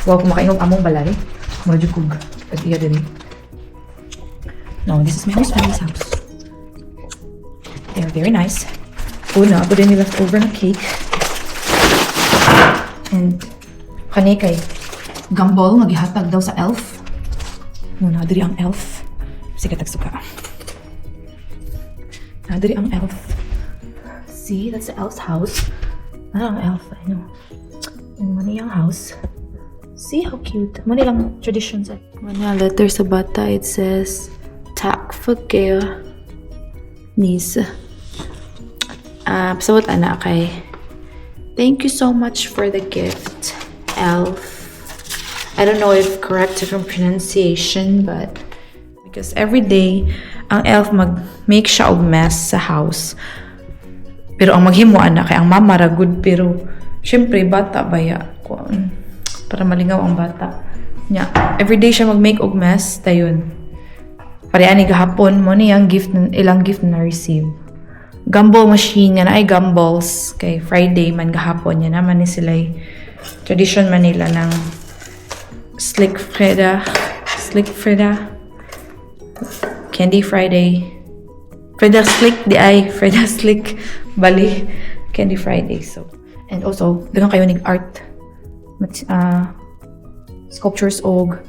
Wow, kung makainom among balay. Mura dyan kog. Pag-iya din. No, this is my host family's house. They are very nice. Una, ako din may leftover na cake. And kani kay Gumball, magihatag daw sa elf. No, nadiri ang elf. Sige, tagsuka. Nadiri ang elf. See, that's the elf's house. Ang elf, I know. And money ang house. See how cute. Money lang traditions. Mga letter sa bata, it says, Tak for care. Niece. Pasawat anak kay, thank you so much for the gift, elf. I don't know if correct different pronunciation, but because every day, ang elf mag-make siya og mess sa house. Pero ang maghimo anak kay ang mama ra good, pero syempre bata baya ko para malingaw ang bata. Nya, every day siya mag-make og mess dayon. Pareani gahapon mo ni ang gift ilang gift na receive. Gumball machine nga na ay gumballs kay Friday man gahapon yan naman ni sila tradition man nila ng Slick Freda Candy Friday Freda Slick bali Candy Friday. So and also daghang kayo ning art sculptures og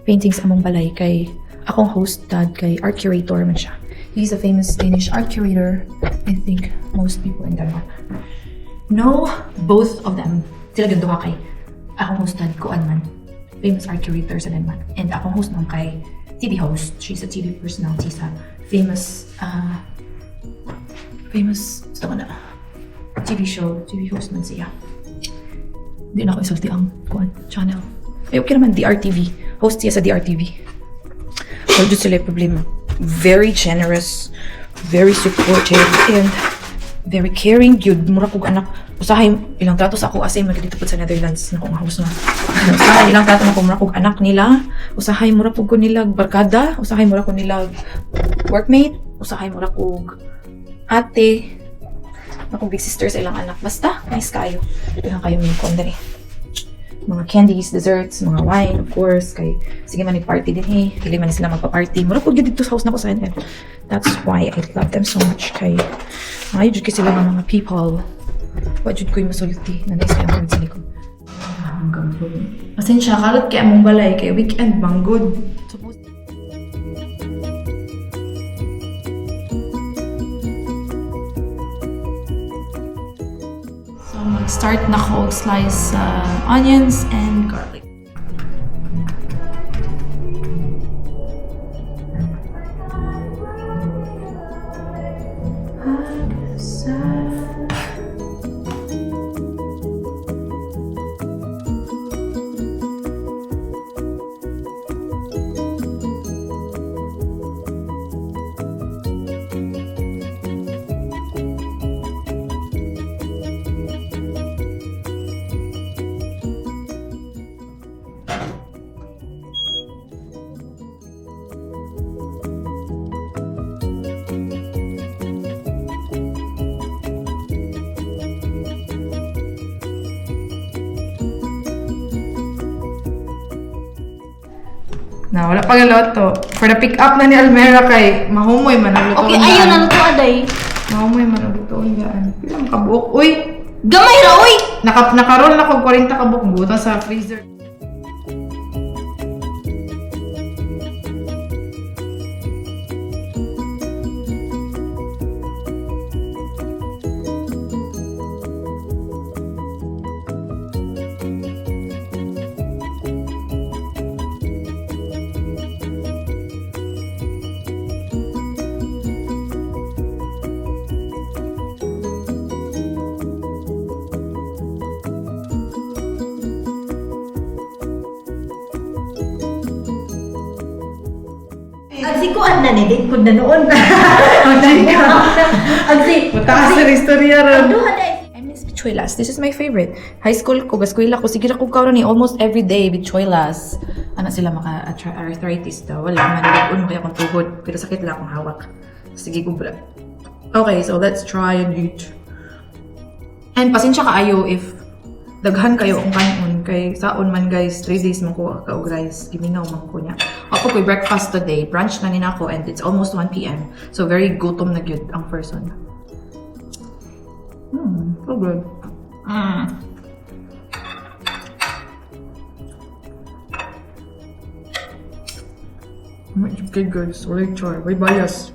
paintings among balay kay akong host dad kay art curator man siya. He's a famous Danish art curator. I think most people in Denmark know both of them. Sila ganduha kay akong host dad ko man, famous art curator sa Denmark. And akong host nang kay TV host. She's a TV personality sa famous ito na TV show. TV host man siya. Hindi na ako isulti ang channel. Ay, okay naman, DRTV. Host siya sa DRTV. Well, dito sila yung problema. Very generous, very supportive, and very caring. Yun, mura kong anak. Usahay, ilang trato sa ako asay magdito po sa Netherlands na kong house na. Usahay, ilang trato na kong mura kong anak nila. Usahay, mura po ko nila barkada. Usahay, mura ko nila workmate. Usahay, mura kong ate. Akong big sister sa ilang anak. Basta, nice kayo. Ilang kayo may kondari. Mga candies, desserts, mga wine, of course. Kay, sige man party din eh. Dili man sila magpa-party. Mura po dito sa house na ko sa NL. That's why I love them so much. Kay, ayaw jud sila mga people. What jud ko yung masulti. Nanay sa among sila ko. Hanggang po. Pasensya, kalat kay among balay. Kay weekend, banggod. Start na ko slice onions and garlic. Na wala pa galoto. For the pick up na ni Almera kay mahumoy man ang lutoon. Okay, ayun na luto aday. Mahumoy man ang lutoon gaan. Pilang kabuok. Uy, Gamay ra oy. nakaroon na ko 40 kabuok buta sa freezer. Agsi ko an na ni din kun na noon. Agsi. Punta ka sa istorya ron. Aduha day. I miss bichuelas. This is my favorite. High school ko, gaskwela ko. Sige ako karon ni almost every day bichuelas. Ano sila maka-arthritis daw. Wala man. Doon mo kaya akong tuhod. Pero sakit lang akong hawak. Sige ko pala. Okay, so let's try and eat. And pasensya kaayo if daghan kayo ang kanon Kay saon man guys, 3 days man ko ka og rice. Giminaw man ko niya. Ako ko'y breakfast today. Brunch na nina ko and it's almost 1 p.m. So very gutom na gyud ang person. So good. Okay guys, wala char. May bias.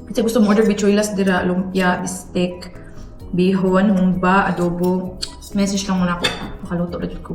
Kasi gusto mo order bichuelas dira, lumpia, steak, bihon, humba, adobo. Message lang muna ako. Makaluto ulit ko.